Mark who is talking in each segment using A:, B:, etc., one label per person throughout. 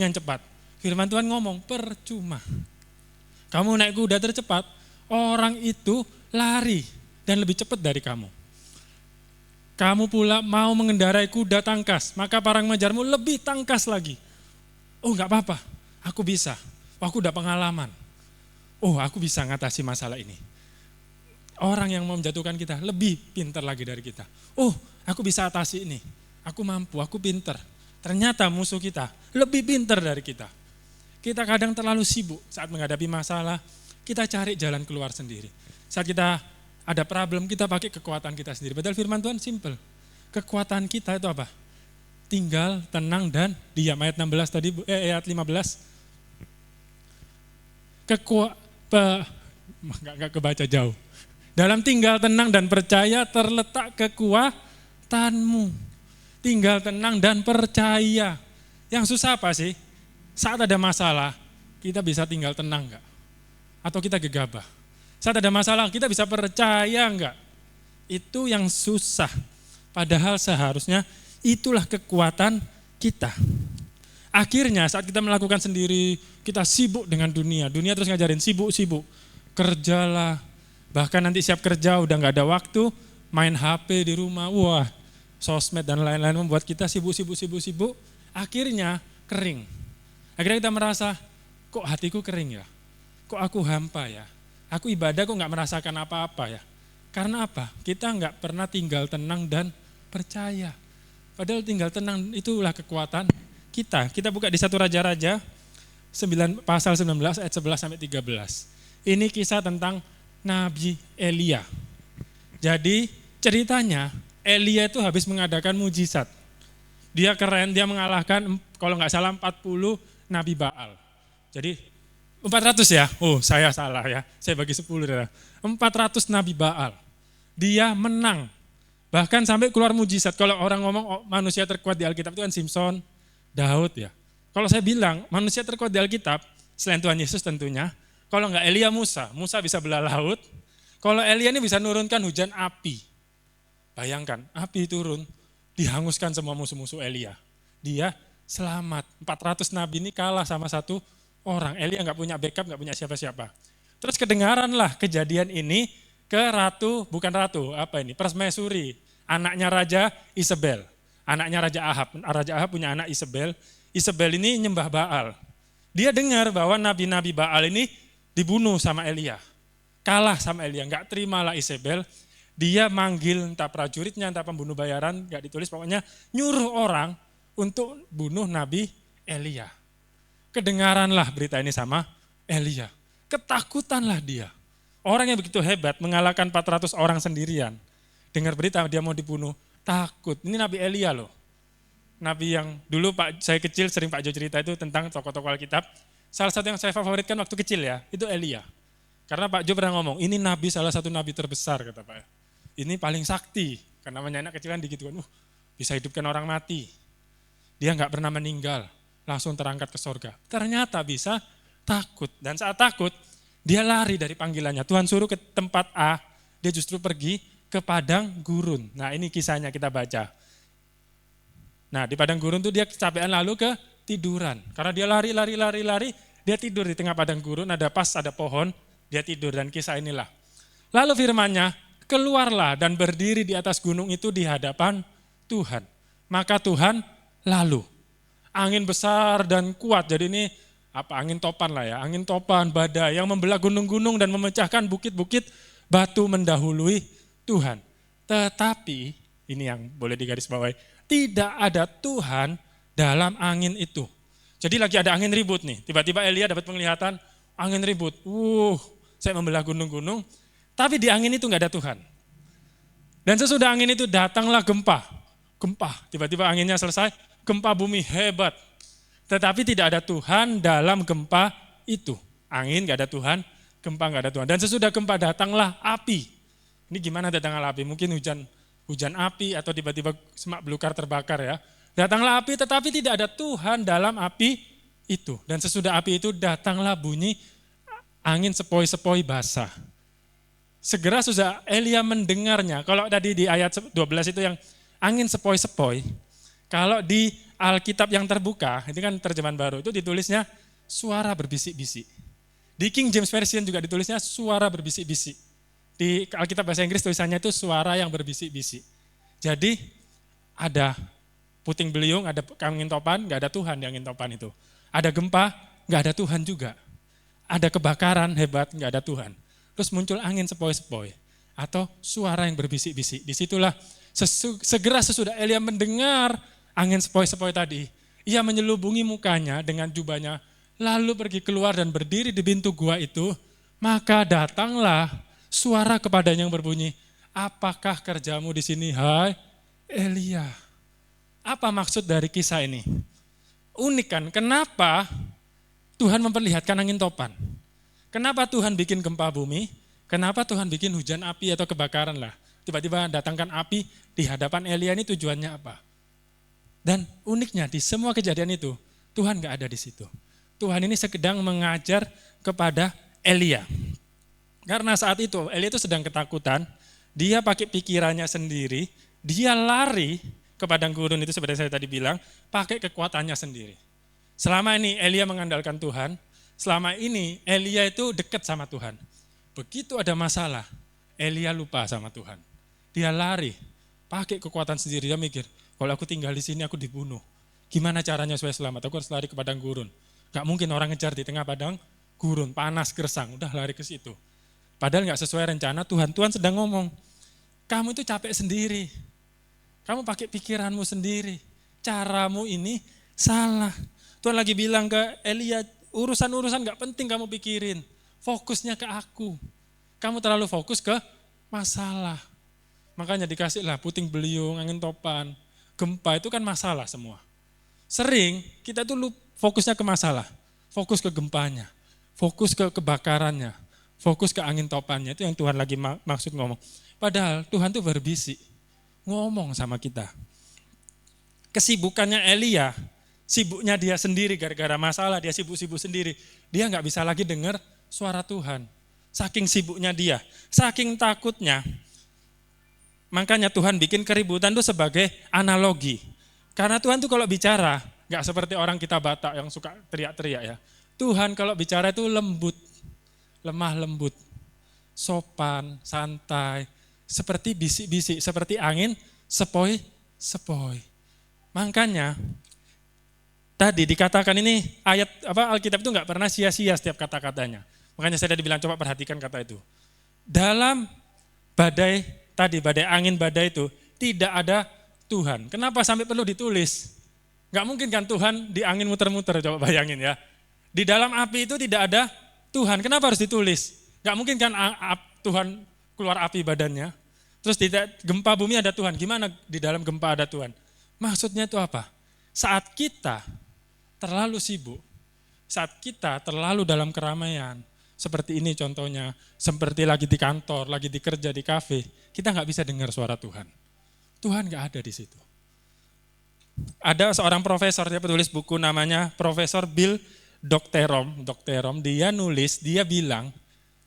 A: yang cepat. Firman Tuhan ngomong, percuma. Kamu naik kuda tercepat, orang itu lari dan lebih cepat dari kamu. Kamu pula mau mengendarai kuda tangkas, maka para mengejarmu lebih tangkas lagi. Oh enggak apa-apa, aku bisa. Aku udah pengalaman. Oh aku bisa ngatasi masalah ini. Orang yang mau menjatuhkan kita lebih pintar lagi dari kita. Oh aku bisa atasi ini, aku mampu, aku pintar. Ternyata musuh kita lebih pintar dari kita. Kita kadang terlalu sibuk saat menghadapi masalah, kita cari jalan keluar sendiri. Saat kita ada problem, kita pakai kekuatan kita sendiri. Padahal firman Tuhan simple. Kekuatan kita itu apa? Tinggal, tenang, dan diam. Ayat 16 tadi, ayat 15. Enggak kebaca jauh. Dalam tinggal, tenang, dan percaya terletak kekuatanmu. Tinggal, tenang, dan percaya. Yang susah apa sih? Saat ada masalah, kita bisa tinggal tenang enggak? Atau kita gegabah? Saat ada masalah, kita bisa percaya enggak? Itu yang susah. Padahal seharusnya itulah kekuatan kita. Akhirnya saat kita melakukan sendiri, kita sibuk dengan dunia. Dunia terus ngajarin sibuk-sibuk. Kerjalah. Bahkan nanti siap kerja udah enggak ada waktu, main HP di rumah. Wah, sosmed dan lain-lain membuat kita sibuk. Akhirnya kering. Akhirnya kita merasa, kok hatiku kering ya? Kok aku hampa ya? Aku ibadah kok enggak merasakan apa-apa ya? Karena apa? Kita enggak pernah tinggal tenang dan percaya. Padahal tinggal tenang itulah kekuatan kita. Kita buka di 1 Raja-Raja pasal 19 ayat 11 sampai 13. Ini kisah tentang Nabi Elia. Jadi ceritanya Elia itu habis mengadakan mujizat. Dia keren, dia mengalahkan kalau enggak salah 40 Nabi Baal. Jadi 400 ya? Oh saya salah ya, saya bagi 10. 400 Nabi Baal. Dia menang. Bahkan sampai keluar mujizat. Kalau orang ngomong manusia terkuat di Alkitab itu kan Simpson, Daud ya. Kalau saya bilang manusia terkuat di Alkitab, selain Tuhan Yesus tentunya, kalau enggak Elia Musa bisa belah laut. Kalau Elia ini bisa nurunkan hujan api. Bayangkan, api turun, dihanguskan semua musuh-musuh Elia. Dia selamat. 400 nabi ini kalah sama satu orang. Elia enggak punya backup, enggak punya siapa-siapa. Terus kedengaranlah kejadian ini ke permaisuri, anaknya Raja Isabel, anaknya Raja Ahab. Raja Ahab punya anak Isabel. Isabel ini nyembah Baal. Dia dengar bahwa nabi-nabi Baal ini dibunuh sama Elia. Kalah sama Elia, enggak terimalah Isabel. Dia manggil entah prajuritnya, entah pembunuh bayaran, enggak ditulis, pokoknya nyuruh orang untuk bunuh Nabi Elia. Kedengaranlah berita ini sama Elia. Ketakutanlah dia. Orang yang begitu hebat mengalahkan 400 orang sendirian. Dengar berita dia mau dibunuh, takut. Ini Nabi Elia loh. Nabi yang dulu saya kecil sering Pak Jo cerita itu tentang tokoh-tokoh Alkitab. Salah satu yang saya favoritkan waktu kecil ya, itu Elia. Karena Pak Jo pernah ngomong, ini nabi salah satu nabi terbesar kata Pak. Ini paling sakti. Karena namanya anak kecil kan digitukan, bisa hidupkan orang mati. Dia enggak pernah meninggal, langsung terangkat ke sorga. Ternyata bisa takut. Dan saat takut, dia lari dari panggilannya. Tuhan suruh ke tempat A, dia justru pergi ke padang gurun. Nah ini kisahnya kita baca. Nah di padang gurun tuh dia kecapean lalu ke tiduran. Karena dia lari, dia tidur di tengah padang gurun, ada pohon, dia tidur dan kisah inilah. Lalu firman-Nya, keluarlah dan berdiri di atas gunung itu di hadapan Tuhan. Maka Tuhan lalu. Angin besar dan kuat, jadi ini angin topan lah ya, angin topan, badai yang membelah gunung-gunung dan memecahkan bukit-bukit, batu mendahului Tuhan. Tetapi, ini yang boleh digarisbawahi, tidak ada Tuhan dalam angin itu. Jadi lagi ada angin ribut nih, tiba-tiba Elia dapat penglihatan, angin ribut, saya membelah gunung-gunung, tapi di angin itu enggak ada Tuhan. Dan sesudah angin itu datanglah gempa, tiba-tiba anginnya selesai, gempa bumi hebat. Tetapi tidak ada Tuhan dalam gempa itu. Angin gak ada Tuhan, gempa gak ada Tuhan. Dan sesudah gempa datanglah api. Ini gimana datanglah api? Mungkin hujan api atau tiba-tiba semak belukar terbakar ya. Datanglah api tetapi tidak ada Tuhan dalam api itu. Dan sesudah api itu datanglah bunyi angin sepoi-sepoi basah. Segera sudah Elia mendengarnya. Kalau tadi di ayat 12 itu yang angin sepoi-sepoi. Kalau di Alkitab yang terbuka, itu kan terjemahan baru, itu ditulisnya suara berbisik-bisik. Di King James Version juga ditulisnya suara berbisik-bisik. Di Alkitab bahasa Inggris tulisannya itu suara yang berbisik-bisik. Jadi ada puting beliung, ada angin topan, nggak ada Tuhan di angin topan itu. Ada gempa, nggak ada Tuhan juga. Ada kebakaran hebat, nggak ada Tuhan. Terus muncul angin sepoi-sepoi. Atau suara yang berbisik-bisik. Disitulah segera sesudah Elia mendengar angin sepoi-sepoi tadi, ia menyelubungi mukanya dengan jubahnya, lalu pergi keluar dan berdiri di pintu gua itu, maka datanglah suara kepadanya yang berbunyi, apakah kerjamu di sini, hai Elia? Apa maksud dari kisah ini? Unik kan, kenapa Tuhan memperlihatkan angin topan? Kenapa Tuhan bikin gempa bumi? Kenapa Tuhan bikin hujan api atau kebakaran lah? Tiba-tiba datangkan api di hadapan Elia, ini tujuannya apa? Dan uniknya di semua kejadian itu, Tuhan gak ada di situ. Tuhan ini sedang mengajar kepada Elia. Karena saat itu Elia itu sedang ketakutan, dia pakai pikirannya sendiri, dia lari ke padang gurun itu seperti saya tadi bilang, pakai kekuatannya sendiri. Selama ini Elia mengandalkan Tuhan, selama ini Elia itu dekat sama Tuhan. Begitu ada masalah, Elia lupa sama Tuhan. Dia lari, pakai kekuatan sendiri, dia mikir, kalau aku tinggal di sini aku dibunuh. Gimana caranya supaya selamat? Aku harus lari ke padang gurun. Gak mungkin orang ngejar di tengah padang gurun, panas, gersang, udah lari ke situ. Padahal gak sesuai rencana Tuhan. Tuhan sedang ngomong, kamu itu capek sendiri. Kamu pakai pikiranmu sendiri. Caramu ini salah. Tuhan lagi bilang ke Elia, urusan-urusan gak penting kamu pikirin. Fokusnya ke aku. Kamu terlalu fokus ke masalah. Makanya dikasihlah puting beliung, angin topan, gempa itu kan masalah semua. Sering kita tuh fokusnya ke masalah, fokus ke gempanya, fokus ke kebakarannya, fokus ke angin topannya, itu yang Tuhan lagi maksud ngomong. Padahal Tuhan tuh berbisik, ngomong sama kita. Kesibukannya Elia, sibuknya dia sendiri gara-gara masalah, dia sibuk-sibuk sendiri. Dia gak bisa lagi dengar suara Tuhan. Saking sibuknya dia, saking takutnya. Makanya Tuhan bikin keributan itu sebagai analogi. Karena Tuhan tuh kalau bicara, gak seperti orang kita Batak yang suka teriak-teriak ya. Tuhan kalau bicara itu lembut, lemah lembut, sopan, santai, seperti bisik-bisik, seperti angin, sepoi-sepoi. Makanya tadi dikatakan ini ayat Alkitab itu gak pernah sia-sia setiap kata-katanya. Makanya saya tadi bilang coba perhatikan kata itu. Dalam badai angin badai itu tidak ada Tuhan. Kenapa sampai perlu ditulis? Gak mungkin kan Tuhan di angin muter-muter, coba bayangin ya. Di dalam api itu tidak ada Tuhan, kenapa harus ditulis? Gak mungkin kan Tuhan keluar api badannya. Terus di gempa bumi ada Tuhan, gimana di dalam gempa ada Tuhan? Maksudnya itu apa? Saat kita terlalu sibuk, saat kita terlalu dalam keramaian, seperti ini contohnya, seperti lagi di kantor, lagi di kerja, di kafe, kita nggak bisa dengar suara Tuhan. Tuhan nggak ada di situ. Ada seorang profesor, dia penulis buku namanya Profesor Bill Docterom, dia nulis, dia bilang,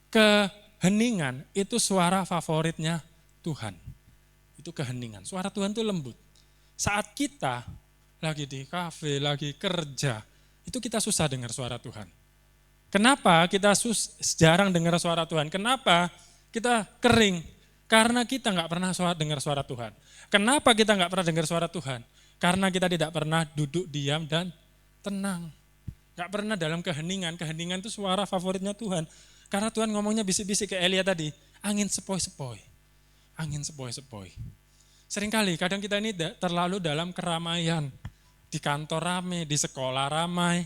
A: keheningan itu suara favoritnya Tuhan. Itu keheningan, suara Tuhan itu lembut. Saat kita lagi di kafe, lagi kerja, itu kita susah dengar suara Tuhan. Kenapa kita jarang dengar suara Tuhan? Kenapa kita kering? Karena kita nggak pernah dengar suara Tuhan. Kenapa kita nggak pernah dengar suara Tuhan? Karena kita tidak pernah duduk diam dan tenang. Nggak pernah dalam keheningan. Keheningan itu suara favoritnya Tuhan. Karena Tuhan ngomongnya bisik-bisik ke Elia tadi, angin sepoi-sepoi. Angin sepoi-sepoi. Seringkali kadang kita ini terlalu dalam keramaian. Di kantor ramai, di sekolah ramai.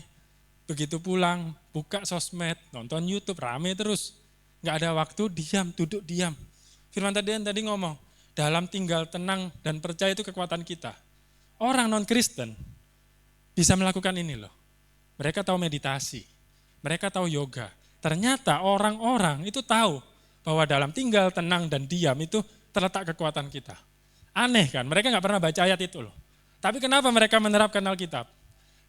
A: Begitu pulang, buka sosmed, nonton YouTube, rame terus. Nggak ada waktu, diam, duduk diam. Firman tadi ngomong, dalam tinggal tenang dan percaya itu kekuatan kita. Orang non-Kristen bisa melakukan ini loh. Mereka tahu meditasi, mereka tahu yoga. Ternyata orang-orang itu tahu bahwa dalam tinggal tenang dan diam itu terletak kekuatan kita. Aneh kan, mereka nggak pernah baca ayat itu loh. Tapi kenapa mereka menerapkan Alkitab?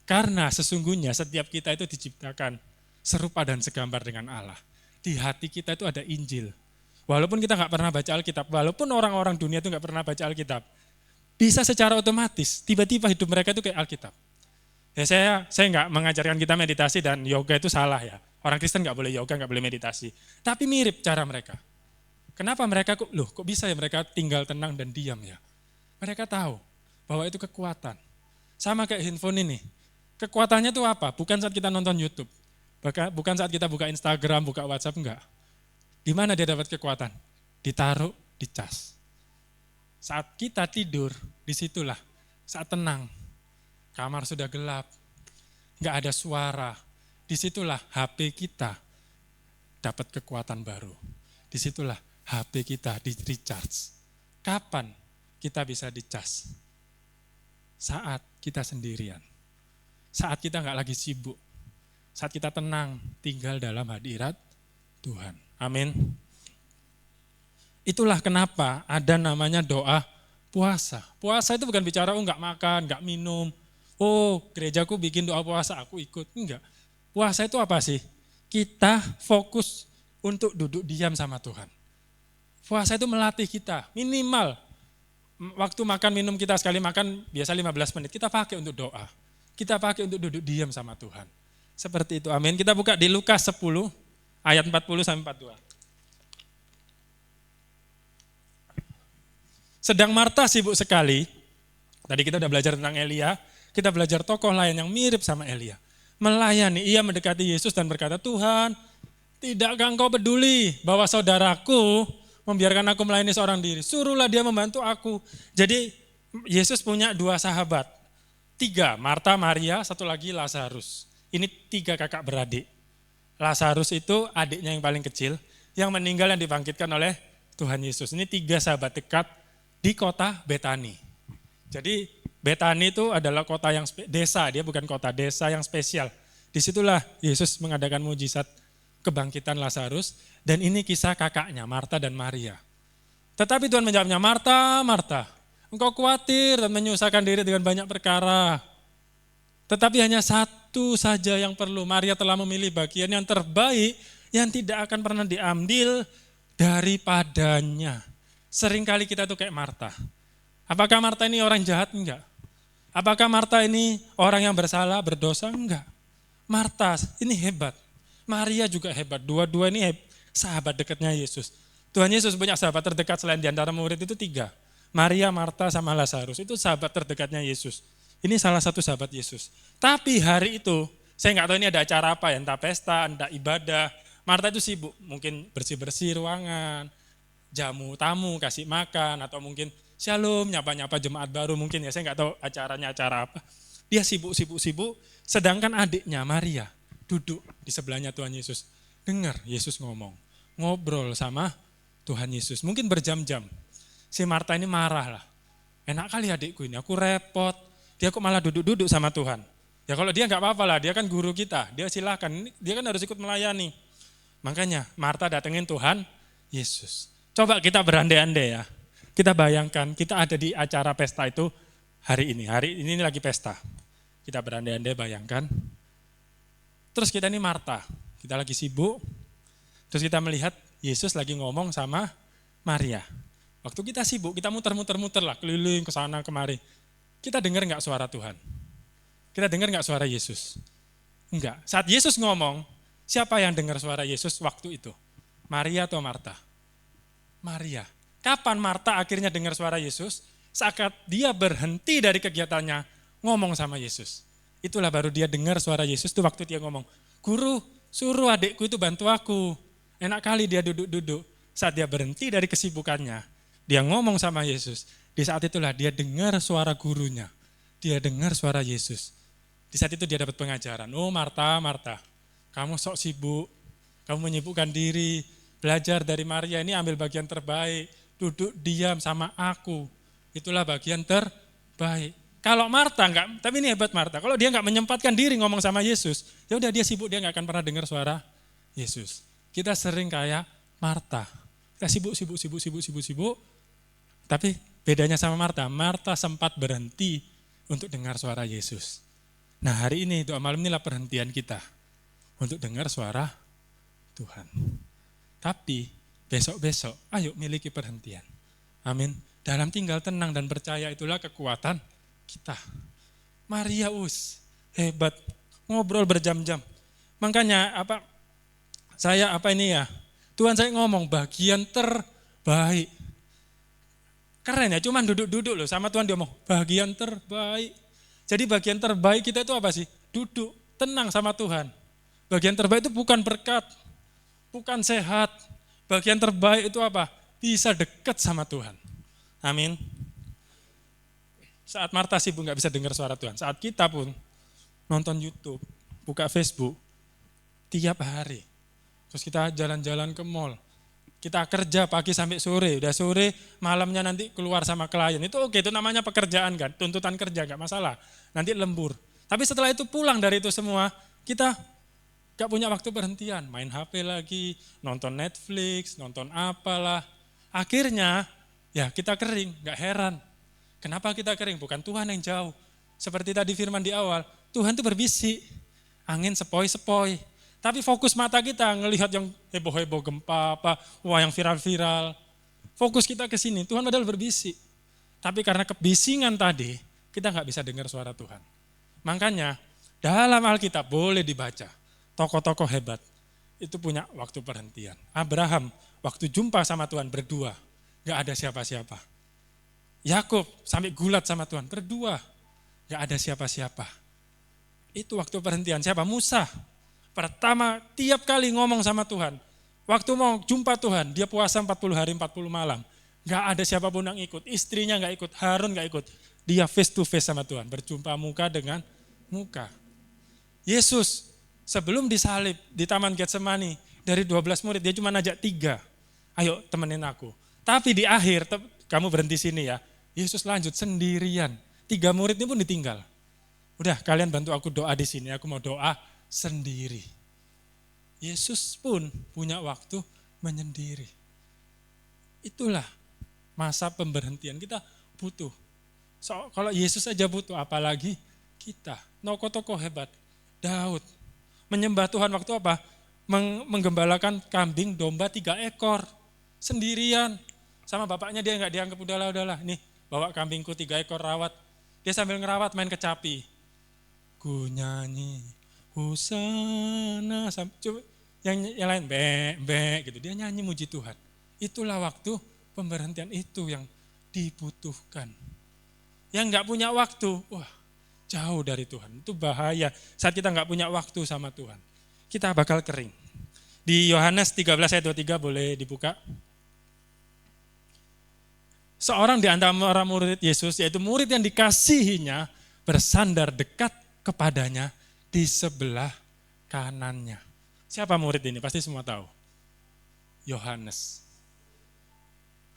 A: Karena sesungguhnya setiap kita itu diciptakan serupa dan segambar dengan Allah. Di hati kita itu ada Injil. Walaupun kita nggak pernah baca Alkitab, walaupun orang-orang dunia itu nggak pernah baca Alkitab, bisa secara otomatis, tiba-tiba hidup mereka itu kayak Alkitab. Ya saya nggak mengajarkan kita meditasi dan yoga itu salah ya. Orang Kristen nggak boleh yoga, nggak boleh meditasi. Tapi mirip cara mereka. Kenapa mereka kok bisa ya mereka tinggal tenang dan diam ya? Mereka tahu bahwa itu kekuatan. Sama kayak handphone ini. Kekuatannya itu apa? Bukan saat kita nonton YouTube. Bukan saat kita buka Instagram, buka WhatsApp, enggak. Di mana dia dapat kekuatan? Ditaruh di cas. Saat kita tidur, disitulah. Saat tenang, kamar sudah gelap, enggak ada suara. Disitulah HP kita dapat kekuatan baru. Disitulah HP kita di recharge. Kapan kita bisa dicas? Saat kita sendirian. Saat kita nggak lagi sibuk. Saat kita tenang, tinggal dalam hadirat Tuhan. Amin. Itulah kenapa ada namanya doa puasa. Puasa itu bukan bicara nggak makan, nggak minum. Gerejaku bikin doa puasa, aku ikut. Enggak. Puasa itu apa sih? Kita fokus untuk duduk diam sama Tuhan. Puasa itu melatih kita, minimal waktu makan minum kita sekali makan biasa 15 menit, kita pakai untuk doa. Kita pakai untuk duduk diam sama Tuhan. Seperti itu, amin. Kita buka di Lukas 10, ayat 40 sampai 42. Sedang Marta sibuk sekali, tadi kita udah belajar tentang Elia, kita belajar tokoh lain yang mirip sama Elia. Melayani, ia mendekati Yesus dan berkata, Tuhan, tidakkah engkau peduli bahwa saudaraku membiarkan aku melayani seorang diri? Suruhlah dia membantu aku. Jadi Yesus punya 2 sahabat. 3, Marta, Maria, satu lagi Lazarus. Ini 3 kakak beradik. Lazarus itu adiknya yang paling kecil, yang meninggal yang dibangkitkan oleh Tuhan Yesus. Ini 3 sahabat dekat di kota Betani. Jadi Betani itu adalah kota yang desa, dia bukan kota, desa yang spesial. Disitulah Yesus mengadakan mujizat kebangkitan Lazarus, dan ini kisah kakaknya, Marta dan Maria. Tetapi Tuhan menjawabnya, Marta, Marta, engkau khawatir dan menyusahkan diri dengan banyak perkara. Tetapi hanya satu saja yang perlu. Maria telah memilih bagian yang terbaik yang tidak akan pernah diambil daripadanya. Seringkali kita tuh kayak Marta. Apakah Marta ini orang jahat? Enggak. Apakah Marta ini orang yang bersalah, berdosa? Enggak. Marta ini hebat. Maria juga hebat. Dua-dua ini sahabat dekatnya Yesus. Tuhan Yesus punya sahabat terdekat selain di antara murid itu 3. Maria, Marta, sama Lazarus. Itu sahabat terdekatnya Yesus. Ini salah satu sahabat Yesus. Tapi hari itu, saya nggak tahu ini ada acara apa ya, entah pesta, entah ibadah. Marta itu sibuk, mungkin bersih-bersih ruangan, jamu tamu, kasih makan, atau mungkin shalom, nyapa-nyapa jemaat baru mungkin ya, saya nggak tahu acaranya acara apa. Dia sibuk, sedangkan adiknya Maria duduk di sebelahnya Tuhan Yesus. Dengar Yesus ngomong, ngobrol sama Tuhan Yesus, mungkin berjam-jam. Si Marta ini marah lah, enak kali adikku ini, aku repot, dia kok malah duduk-duduk sama Tuhan. Ya kalau dia nggak apa-apa lah, dia kan guru kita, dia silakan, dia kan harus ikut melayani. Makanya Marta datengin Tuhan Yesus. Coba kita berandai-andai ya, kita bayangkan kita ada di acara pesta itu hari ini lagi pesta. Kita berandai-andai bayangkan, terus kita ini Marta, kita lagi sibuk, terus kita melihat Yesus lagi ngomong sama Maria. Waktu kita sibuk, kita muter-muter lah, keliling ke sana kemari. Kita dengar nggak suara Tuhan? Kita dengar nggak suara Yesus? Enggak. Saat Yesus ngomong, siapa yang dengar suara Yesus waktu itu? Maria atau Marta? Maria. Kapan Marta akhirnya dengar suara Yesus? Saat dia berhenti dari kegiatannya, ngomong sama Yesus. Itulah baru dia dengar suara Yesus itu waktu dia ngomong, Guru, suruh adikku itu bantu aku. Enak kali dia duduk-duduk. Saat dia berhenti dari kesibukannya, dia ngomong sama Yesus. Di saat itulah dia dengar suara gurunya. Dia dengar suara Yesus. Di saat itu dia dapat pengajaran. Oh Marta, Marta, kamu sok sibuk. Kamu menyibukkan diri. Belajar dari Maria ini ambil bagian terbaik. Duduk diam sama aku. Itulah bagian terbaik. Kalau Marta enggak, tapi ini hebat Marta. Kalau dia enggak menyempatkan diri ngomong sama Yesus, ya udah dia sibuk, dia enggak akan pernah dengar suara Yesus. Kita sering kayak Marta. Kita sibuk. Tapi bedanya sama Marta, Marta sempat berhenti untuk dengar suara Yesus. Nah hari ini doa malam inilah perhentian kita untuk dengar suara Tuhan. Tapi besok-besok ayo miliki perhentian. Amin. Dalam tinggal tenang dan percaya itulah kekuatan kita. Maria hebat, ngobrol berjam-jam. Makanya Tuhan saya ngomong bagian terbaik. Keren ya, cuman duduk-duduk loh sama Tuhan dia ngomong bagian terbaik. Jadi bagian terbaik kita itu apa sih? Duduk, tenang sama Tuhan. Bagian terbaik itu bukan berkat, bukan sehat. Bagian terbaik itu apa? Bisa dekat sama Tuhan. Amin. Saat Marta sibuk nggak bisa dengar suara Tuhan. Saat kita pun nonton YouTube, buka Facebook, tiap hari. Terus kita jalan-jalan ke mall. Kita kerja pagi sampai sore, udah sore malamnya nanti keluar sama klien. Itu oke, itu namanya pekerjaan kan, tuntutan kerja nggak masalah. Nanti lembur. Tapi setelah itu pulang dari itu semua, kita nggak punya waktu berhentian. Main HP lagi, nonton Netflix, nonton apalah. Akhirnya ya kita kering, nggak heran. Kenapa kita kering? Bukan Tuhan yang jauh. Seperti tadi firman di awal, Tuhan itu berbisik, angin sepoi-sepoi. Tapi fokus mata kita ngelihat yang heboh-heboh gempa, yang viral-viral. Fokus kita ke sini, Tuhan padahal berbisik. Tapi karena kebisingan tadi, kita nggak bisa dengar suara Tuhan. Makanya dalam Alkitab boleh dibaca, tokoh-tokoh hebat itu punya waktu perhentian. Abraham waktu jumpa sama Tuhan berdua, nggak ada siapa-siapa. Yakub sampai gulat sama Tuhan berdua, nggak ada siapa-siapa. Itu waktu perhentian. Siapa? Musa. Pertama tiap kali ngomong sama Tuhan, waktu mau jumpa Tuhan, dia puasa 40 hari 40 malam. Gak ada siapapun yang ikut, istrinya gak ikut, Harun gak ikut. Dia face to face sama Tuhan, berjumpa muka dengan muka. Yesus sebelum disalib di Taman Getsemani, dari 12 murid dia cuma ajak 3. Ayo temenin aku. Tapi di akhir, kamu berhenti sini ya, Yesus lanjut sendirian. 3 murid ini pun ditinggal. Udah kalian bantu aku doa di sini, aku mau doa sendiri. Yesus pun punya waktu menyendiri. Itulah masa pemberhentian kita butuh. Kalau Yesus aja butuh, apalagi kita. Tokoh-tokoh hebat. Daud menyembah Tuhan waktu apa? Menggembalakan kambing domba 3 ekor sendirian. Sama bapaknya dia nggak dianggap udahlah. Nih bawa kambingku 3 ekor rawat. Dia sambil ngerawat main kecapi. Ku nyanyi Hosana, yang lain be gitu. Dia nyanyi muji Tuhan. Itulah waktu pemberhentian itu yang dibutuhkan. Yang nggak punya waktu, wah jauh dari Tuhan. Itu bahaya saat kita nggak punya waktu sama Tuhan. Kita bakal kering. Di Yohanes 13 ayat 23 boleh dibuka. Seorang di antara murid Yesus, yaitu murid yang dikasihinya, bersandar dekat kepadanya di sebelah kanannya. Siapa murid ini? Pasti semua tahu. Yohanes.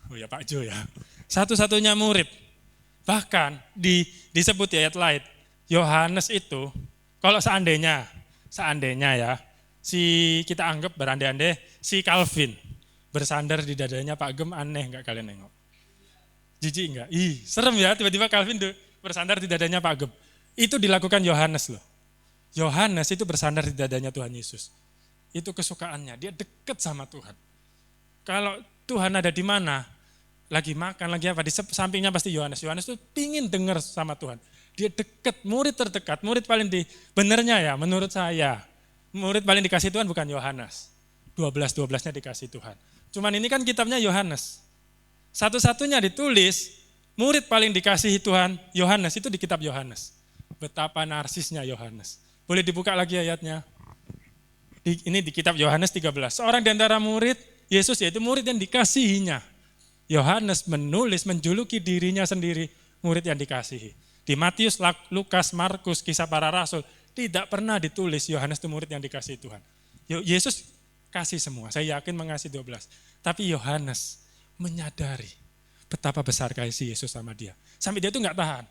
A: Oh ya Pak Jo ya. Satu-satunya murid. Bahkan disebut di ayat lain, Yohanes itu, kalau seandainya ya, kita anggap berandai-andai, si Calvin bersandar di dadanya Pak Gem, aneh enggak kalian nengok? Jijik enggak? Serem ya tiba-tiba Calvin bersandar di dadanya Pak Gem. Itu dilakukan Yohanes loh. Yohanes itu bersandar di dadanya Tuhan Yesus. Itu kesukaannya, dia dekat sama Tuhan. Kalau Tuhan ada di mana, lagi makan, lagi apa, di sampingnya pasti Yohanes. Yohanes itu pingin dengar sama Tuhan. Dia dekat, murid terdekat, murid paling benernya ya menurut saya. Murid paling dikasih Tuhan bukan Yohanes. 12-12-nya dikasih Tuhan. Cuman ini kan kitabnya Yohanes. Satu-satunya ditulis, murid paling dikasihi Tuhan, Yohanes, itu di kitab Yohanes. Betapa narsisnya Yohanes. Boleh dibuka lagi ayatnya. Ini di kitab Yohanes 13. Seorang di antara murid Yesus, yaitu murid yang dikasihinya. Yohanes menulis, menjuluki dirinya sendiri murid yang dikasihi. Di Matius, Lukas, Markus, Kisah Para Rasul, tidak pernah ditulis Yohanes itu murid yang dikasihi Tuhan. Yesus kasih semua, saya yakin mengasihi 12. Tapi Yohanes menyadari betapa besar kasih Yesus sama dia. Sampai dia tuh nggak tahan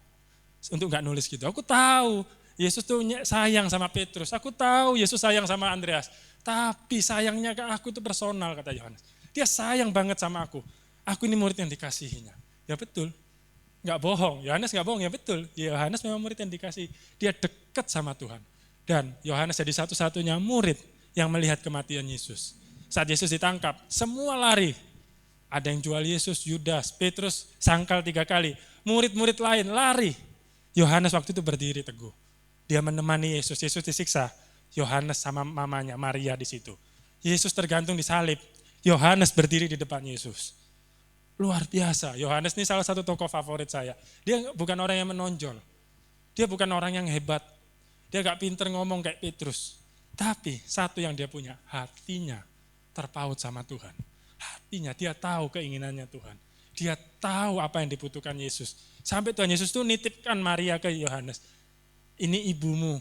A: untuk nggak nulis gitu. Aku tahu Yesus tuh sayang sama Petrus. Aku tahu Yesus sayang sama Andreas. Tapi sayangnya ke aku itu personal, kata Yohanes. Dia sayang banget sama aku. Aku ini murid yang dikasihinya. Ya betul. Nggak bohong. Yohanes nggak bohong, ya betul. Yohanes memang murid yang dikasih. Dia dekat sama Tuhan. Dan Yohanes jadi satu-satunya murid yang melihat kematian Yesus. Saat Yesus ditangkap, semua lari. Ada yang jual Yesus, Yudas, Petrus sangkal 3 kali. Murid-murid lain lari. Yohanes waktu itu berdiri teguh. Dia menemani Yesus, Yesus disiksa. Yohanes sama mamanya Maria di situ. Yesus tergantung di salib. Yohanes berdiri di depan Yesus. Luar biasa. Yohanes ini salah satu tokoh favorit saya. Dia bukan orang yang menonjol. Dia bukan orang yang hebat. Dia gak pinter ngomong kayak Petrus. Tapi satu yang dia punya, hatinya terpaut sama Tuhan. Hatinya, dia tahu keinginannya Tuhan. Dia tahu apa yang dibutuhkan Yesus. Sampai Tuhan Yesus tuh nitipkan Maria ke Yohanes. Ini ibumu,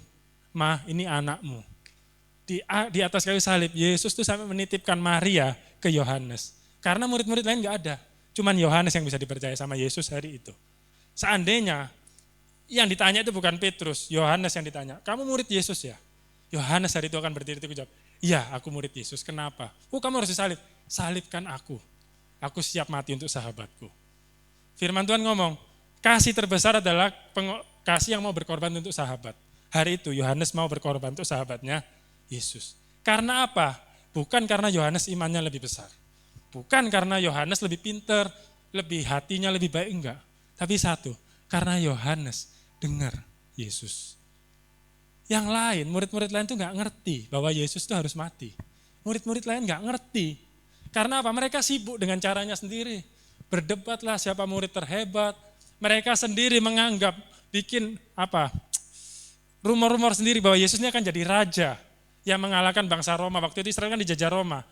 A: Ma, ini anakmu. Di atas kayu salib, Yesus tuh sampai menitipkan Maria ke Yohanes. Karena murid-murid lain gak ada. Cuman Yohanes yang bisa dipercaya sama Yesus hari itu. Seandainya yang ditanya itu bukan Petrus, Yohanes yang ditanya. Kamu murid Yesus ya? Yohanes hari itu akan berdiri teguh jawab, iya aku murid Yesus, kenapa? Kamu harus disalib. Salibkan aku siap mati untuk sahabatku. Firman Tuhan ngomong, kasih terbesar adalah kasih yang mau berkorban untuk sahabat. Hari itu Yohanes mau berkorban untuk sahabatnya Yesus. Karena apa? Bukan karena Yohanes imannya lebih besar. Bukan karena Yohanes lebih pinter, lebih hatinya lebih baik, enggak. Tapi satu, karena Yohanes dengar Yesus. Yang lain, murid-murid lain tuh enggak ngerti bahwa Yesus itu harus mati. Murid-murid lain enggak ngerti. Karena apa? Mereka sibuk dengan caranya sendiri. Berdebatlah siapa murid terhebat. Mereka sendiri menganggap, bikin rumor-rumor sendiri bahwa Yesus ini akan jadi raja yang mengalahkan bangsa Roma. Waktu itu Israel kan dijajah Roma.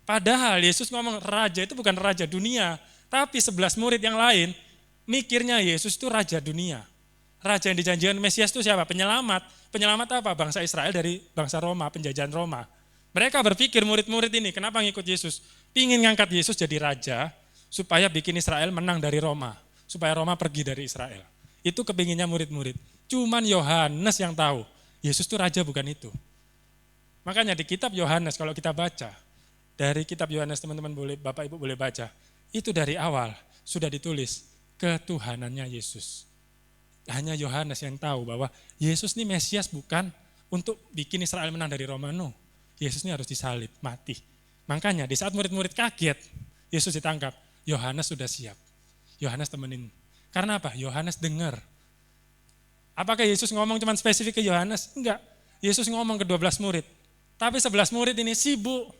A: Padahal Yesus ngomong raja itu bukan raja dunia. Tapi 11 murid yang lain mikirnya Yesus itu raja dunia. Raja yang dijanjikan Mesias itu siapa? Penyelamat. Penyelamat apa? Bangsa Israel dari bangsa Roma, penjajahan Roma. Mereka berpikir murid-murid ini kenapa ngikut Yesus? Pingin ngangkat Yesus jadi raja supaya bikin Israel menang dari Roma. Supaya Roma pergi dari Israel. Itu kepinginnya murid-murid. Cuman Yohanes yang tahu, Yesus itu raja bukan itu. Makanya di kitab Yohanes kalau kita baca, dari kitab Yohanes teman-teman boleh, Bapak Ibu boleh baca, itu dari awal sudah ditulis ketuhanannya Yesus. Hanya Yohanes yang tahu bahwa Yesus ini Mesias bukan untuk bikin Israel menang dari Roma, no. Yesus ini harus disalib, mati. Makanya di saat murid-murid kaget, Yesus ditangkap, Yohanes sudah siap. Yohanes temenin. Karena apa? Yohanes dengar. Apakah Yesus ngomong cuma spesifik ke Yohanes? Enggak. Yesus ngomong ke 12 murid. Tapi 11 murid ini sibuk.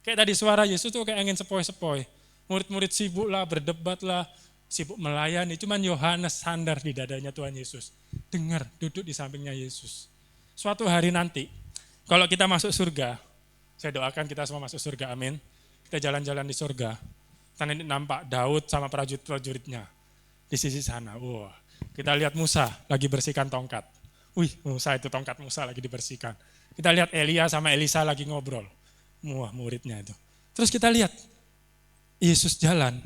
A: Kayak tadi suara Yesus tuh kayak angin sepoi-sepoi. Murid-murid sibuk lah, berdebat lah, sibuk melayani. Cuman Yohanes sandar di dadanya Tuhan Yesus. Dengar, duduk di sampingnya Yesus. Suatu hari nanti, kalau kita masuk surga, saya doakan kita semua masuk surga, amin. Kita jalan-jalan di surga. Kita nampak Daud sama prajurit-prajuritnya di sisi sana. Wah, kita lihat Musa lagi bersihkan tongkat. Wih, Musa itu tongkat Musa lagi dibersihkan. Kita lihat Elia sama Elisa lagi ngobrol. Wah, muridnya itu. Terus kita lihat Yesus jalan.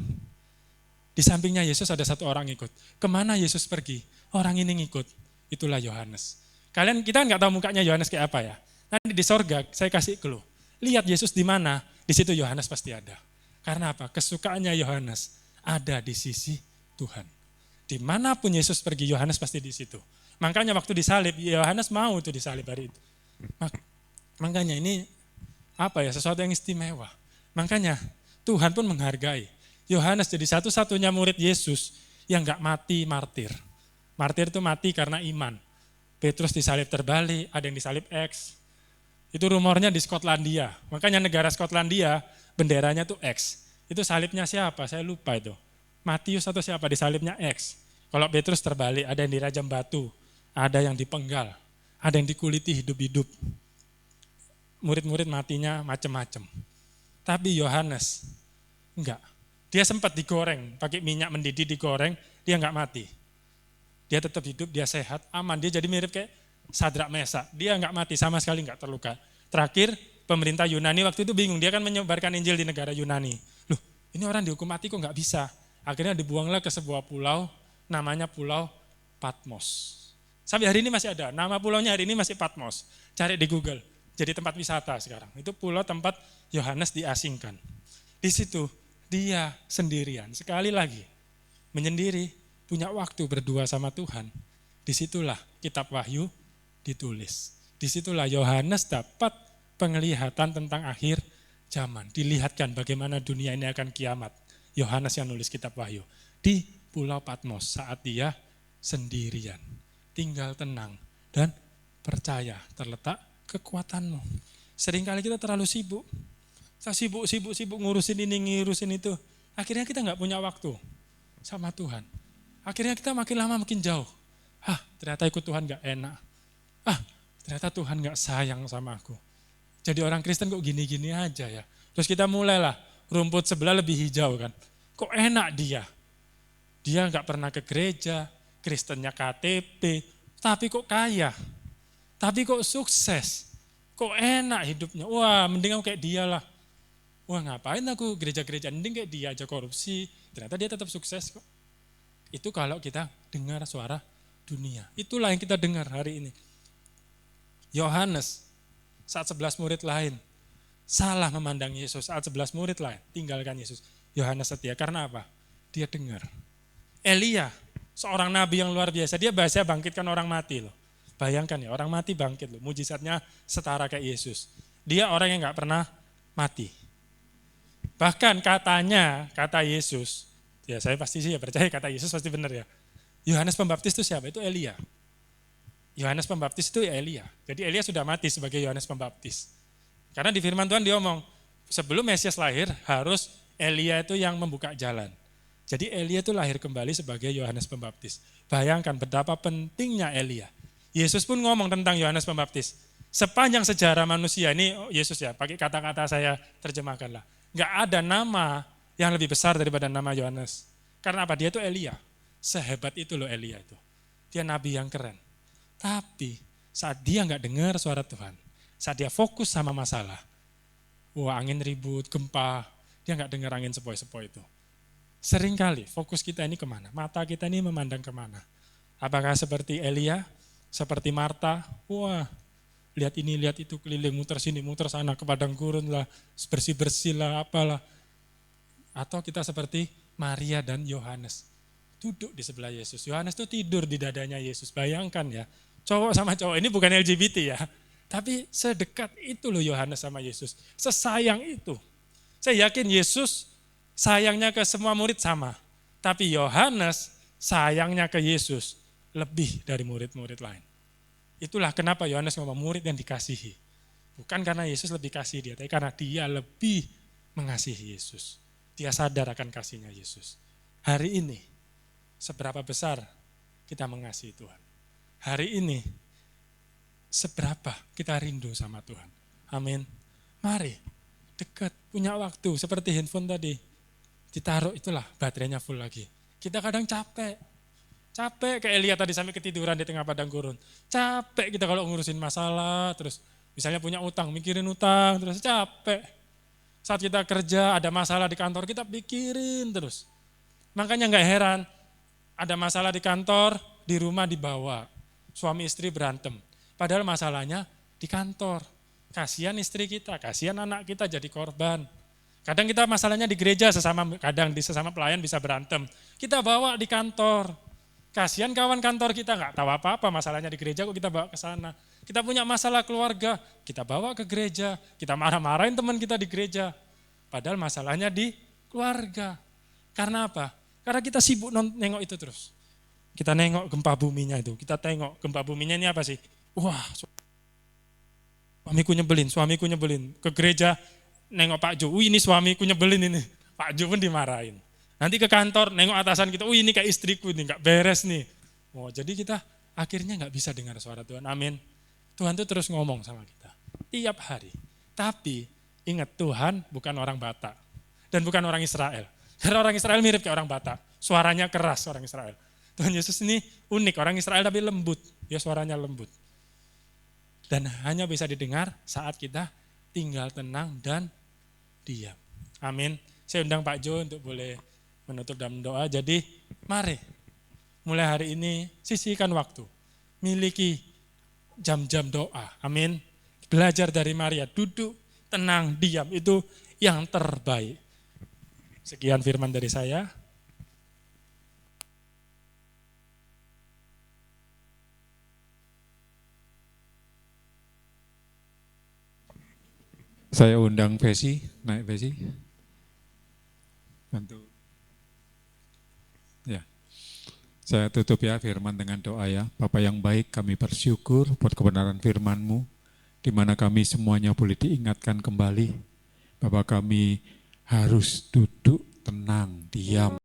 A: Di sampingnya Yesus ada satu orang ikut. Kemana Yesus pergi? Orang ini ngikut. Itulah Yohanes. Kita nggak tahu mukanya Yohanes kayak apa ya. Nanti di sorga saya kasih clue. Lihat Yesus di mana, di situ Yohanes pasti ada. Karena apa? Kesukaannya Yohanes ada di sisi Tuhan. Dimanapun Yesus pergi, Yohanes pasti di situ. Makanya waktu disalib, Yohanes mau tuh disalib hari itu. Makanya ini sesuatu yang istimewa. Makanya Tuhan pun menghargai. Yohanes jadi satu-satunya murid Yesus yang gak mati martir. Martir itu mati karena iman. Petrus disalib terbalik, ada yang disalib X. Itu rumornya di Skotlandia. Makanya negara Skotlandia benderanya tuh X. Itu salibnya siapa? Saya lupa itu. Matius atau siapa disalibnya X. Kalau Petrus terbalik, ada yang dirajam batu, ada yang dipenggal, ada yang dikuliti hidup-hidup. Murid-murid matinya macam-macam. Tapi Yohanes enggak. Dia sempat digoreng, pakai minyak mendidih digoreng, dia enggak mati. Dia tetap hidup, dia sehat, aman. Dia jadi mirip kayak Sadrak Mesak. Dia enggak mati, sama sekali enggak terluka. Terakhir, pemerintah Yunani waktu itu bingung, dia kan menyebarkan Injil di negara Yunani. Loh, ini orang dihukum mati kok enggak bisa. Akhirnya dibuanglah ke sebuah pulau, namanya Pulau Patmos. Sampai hari ini masih ada, nama pulaunya hari ini masih Patmos. Cari di Google, jadi tempat wisata sekarang. Itu pulau tempat Yohanes diasingkan. Di situ dia sendirian, sekali lagi menyendiri, punya waktu berdua sama Tuhan. Disitulah kitab Wahyu ditulis. Disitulah Yohanes dapat penglihatan tentang akhir zaman. Dilihatkan bagaimana dunia ini akan kiamat. Yohanes yang nulis kitab Wahyu. Di Pulau Patmos saat dia sendirian. Tinggal tenang dan percaya terletak kekuatanmu. Seringkali kita terlalu sibuk. Kita sibuk ngurusin ini, ngurusin itu. Akhirnya kita nggak punya waktu sama Tuhan. Akhirnya kita makin lama makin jauh. Ternyata ikut Tuhan nggak enak. Ternyata Tuhan nggak sayang sama aku. Jadi orang Kristen kok gini-gini aja ya. Terus kita mulailah rumput sebelah lebih hijau kan. Kok enak dia. Dia nggak pernah ke gereja, Kristennya KTP, tapi kok kaya. Tapi kok sukses. Kok enak hidupnya. Wah, mending aku kayak dia lah. Wah, ngapain aku gereja-gereja, mending kayak dia aja korupsi. Ternyata dia tetap sukses kok. Itu kalau kita dengar suara dunia. Itulah yang kita dengar hari ini. Yohanes saat 11 murid lain salah memandang Yesus. Saat 11 murid lain tinggalkan Yesus. Yohanes setia karena apa? Dia dengar. Elia, seorang nabi yang luar biasa, dia bahasa bangkitkan orang mati loh. Bayangkan ya, orang mati bangkit loh. Mujizatnya setara kayak Yesus. Dia orang yang gak pernah mati. Bahkan katanya, kata Yesus, ya saya pasti sih ya percaya kata Yesus pasti benar ya. Yohanes Pembaptis itu siapa? Itu Elia. Yohanes Pembaptis itu ya Elia. Jadi Elia sudah mati sebagai Yohanes Pembaptis. Karena di firman Tuhan dia ngomong, sebelum Mesias lahir harus Elia itu yang membuka jalan. Jadi Elia itu lahir kembali sebagai Yohanes Pembaptis. Bayangkan betapa pentingnya Elia. Yesus pun ngomong tentang Yohanes Pembaptis. Sepanjang sejarah manusia, ini Yesus ya, pakai kata-kata saya terjemahkanlah. Enggak ada nama yang lebih besar daripada nama Yohanes. Karena apa? Dia itu Elia. Sehebat itu loh Elia itu. Dia nabi yang keren. Tapi saat dia enggak dengar suara Tuhan, saat dia fokus sama masalah, angin ribut, gempa, dia enggak dengar angin sepoi-sepoi itu. Seringkali fokus kita ini kemana? Mata kita ini memandang kemana? Apakah seperti Elia, seperti Marta, lihat ini, lihat itu, keliling, muter sini, muter sana, ke padang gurun lah, bersih-bersih lah, apalah. Atau kita seperti Maria dan Yohanes, duduk di sebelah Yesus. Yohanes itu tidur di dadanya Yesus, bayangkan ya. Cowok sama cowok, ini bukan LGBT ya. Tapi sedekat itu loh Yohanes sama Yesus. Sesayang itu. Saya yakin Yesus sayangnya ke semua murid sama. Tapi Yohanes sayangnya ke Yesus lebih dari murid-murid lain. Itulah kenapa Yohanes ngomong murid yang dikasihi. Bukan karena Yesus lebih kasih dia, tapi karena dia lebih mengasihi Yesus. Dia sadar akan kasihnya Yesus. Hari ini, seberapa besar kita mengasihi Tuhan. Hari ini, seberapa kita rindu sama Tuhan. Amin. Mari, dekat, punya waktu, seperti handphone tadi. Ditaruh itulah, baterainya full lagi. Kita kadang capek kayak Elia tadi sampai ketiduran di tengah padang gurun. Capek kita kalau ngurusin masalah, terus misalnya punya utang, mikirin utang, terus capek. Saat kita kerja, ada masalah di kantor, kita pikirin terus. Makanya gak heran, ada masalah di kantor, di rumah dibawa. Suami istri berantem. Padahal masalahnya di kantor. Kasihan istri kita, kasihan anak kita jadi korban. Kadang kita masalahnya di gereja, kadang di sesama pelayan bisa berantem. Kita bawa di kantor. Kasihan kawan kantor kita nggak tahu apa-apa masalahnya di gereja kok kita bawa ke sana. Kita punya masalah keluarga, kita bawa ke gereja. Kita marah-marahin teman kita di gereja. Padahal masalahnya di keluarga. Karena apa? Karena kita sibuk nengok itu terus. Kita nengok gempa buminya itu. Kita tengok gempa buminya ini apa sih? Suamiku nyebelin. Ke gereja nengok Pak Jo, ini suamiku nyebelin ini. Pak Jo pun dimarahin. Nanti ke kantor, nengok atasan kita, ini kayak istriku nih, gak beres nih. Jadi kita akhirnya gak bisa dengar suara Tuhan, amin. Tuhan tuh terus ngomong sama kita, tiap hari. Tapi ingat Tuhan bukan orang Batak, dan bukan orang Israel. Karena orang Israel mirip kayak orang Batak, suaranya keras orang Israel. Tuhan Yesus ini unik, orang Israel tapi lembut, ya suaranya lembut. Dan hanya bisa didengar saat kita tinggal tenang dan diam. Amin. Saya undang Pak Jo untuk boleh menutup dalam doa. Jadi mari mulai hari ini sisihkan waktu. Miliki jam-jam doa. Amin. Belajar dari Maria, duduk, tenang, diam. Itu yang terbaik. Sekian firman dari saya.
B: Saya undang Besi, naik Besi. Bantu. Saya tutup ya firman dengan doa ya. Bapa yang baik, kami bersyukur buat kebenaran firman-Mu, di mana kami semuanya boleh diingatkan kembali bahwa kami harus duduk tenang, diam,